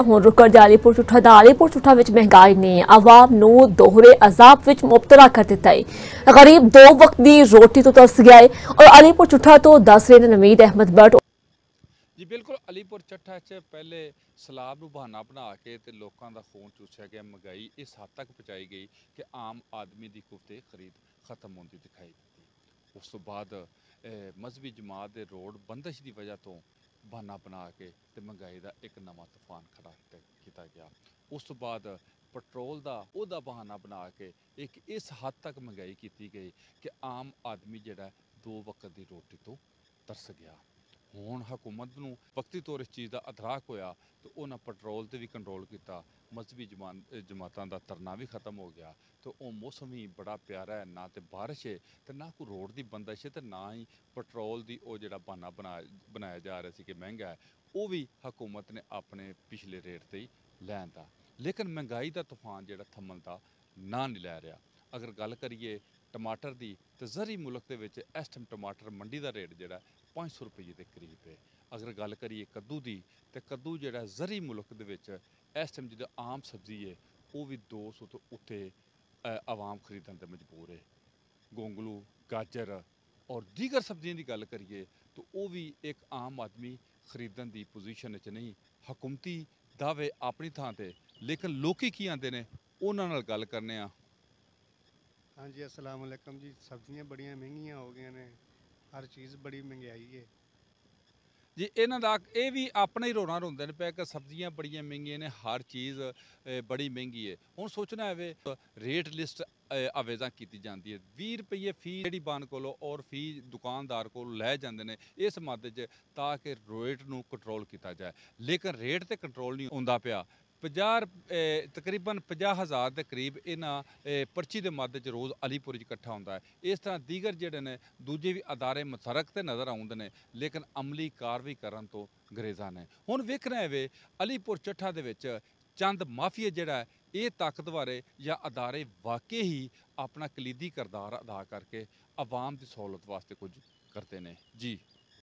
ਹੁਣ ਰੁਕਣ ਦੇ ਅਲੀਪੁਰ ਝੁੱਠਾ ਦਾ ਅਲੀਪੁਰ ਝੁੱਠਾ ਵਿੱਚ ਮਹਿੰਗਾਈ ਨੇ ਆਵਾਮ ਨੂੰ ਦੋਹਰੇ ਅਜ਼ਾਬ ਵਿੱਚ ਮੁਬਤਲਾ ਕਰ ਦਿੱਤਾ ਹੈ। ਗਰੀਬ 2 ਵਕਤ ਦੀ ਰੋਟੀ ਤੋਂ ਤਰਸ ਗਿਆ ਹੈ और अलीपुर चुट्ठा तो दस रहे नवीद अहमद भट्ट। जी बिल्कुल अलीपुर चट्ठा च पहले सलाब नूं बहाना बना के ते लोकां दा खून चूसिया गया, महंगाई इस हद तक पहुँचाई गई कि आम आदमी की कुफ्ते खरीद खत्म होती दिखाई दी। उस तो बाद मजहबी जमात के रोड बंदिश की वजह तो बहाना बना के ते महंगाई का एक नवा तूफान खड़ा किया गया। उस तो बाद पेट्रोल का ओहदा बहाना बना के एक इस हद तक महंगाई की गई कि आम आदमी जिहड़ा 2 वक्त की रोटी तो तरस गया। हुण हुकूमत नूं वक्ती तौर इस चीज़ का अदराक होया तो उन्हें पेट्रोल ते भी कंट्रोल किया, मजहबी जमातां दा धरना भी खत्म हो गया। तो वह मौसम ही बड़ा प्यारा है, ना तो बारिश है तो ना कोई रोड की बंदिश है तो ना ही पेट्रोल की वो जिहड़ा बहाना बनाया जा रहा है कि महंगा है, वो भी हुकूमत ने अपने पिछले रेट से ही लैंदा। लेकिन महंगाई का तूफान जिहड़ा थम्मन का ना नहीं लै रहा। अगर गल करिए टमाटर की तो ज़री मुल्क के विच इस टाइम टमाटर मंडी का रेट जिहड़ा 500 रुपये के करीब है। अगर गल करिए कद्दू की तो कद्दू जिहड़ा ज़री मुल्क के विच इस टाइम जो आम सब्जी है वो भी 200 तो उत्ते आवाम खरीदण ते मजबूर है। गोंगलू, गाजर और दीगर सब्जियों की गल करिए तो वो भी एक आम आदमी खरीदण की पोजीशन च नहीं। हुकूमती दावे अपनी थां ते, लेकिन लोकी की आंदे ने उन्हां नाल गल करने आ। हाँ जी, अस्सलाम वालेकुम जी। सब्जियां बड़ियां महंगियां हो गई ने, हर चीज़ बड़ी महंगाई है जी। इन्हां दा ये भी अपना ही रोना रोंदे ने पे कि सब्जियां बड़ियां महंगियां ने, हर चीज़ बड़ी महंगी है। हुण सोचना है रेट लिस्ट आवेज़ा की जाती है, 20 रुपये फी रेहड़ी बान कोलों और फी दुकानदार को लै जाते हैं इस मद च ताकि रेट नूं कंट्रोल किया जाए। लेकिन रेट तो कंट्रोल नहीं होंदा पिया। 50 तकरीबन 50,000 के करीब इन्हां पर्ची के मद च रोज़ अलीपुर इकट्ठा होंदा है। इस तरह दीगर जिहड़े ने दूजे भी अदारे मुतरक ते नज़र आउंदे ने, लेकिन अमली कार्रवाई करन तो गुरेज़ा ने। हुण वेखना है अलीपुर चट्ठा दे विच चंद माफिया जिहड़ा है ये ताकतवर है या अदारे वाकई ही अपना कलीदी किरदार अदा करके आवाम की सहूलत वास्ते कुछ करते हैं। जी।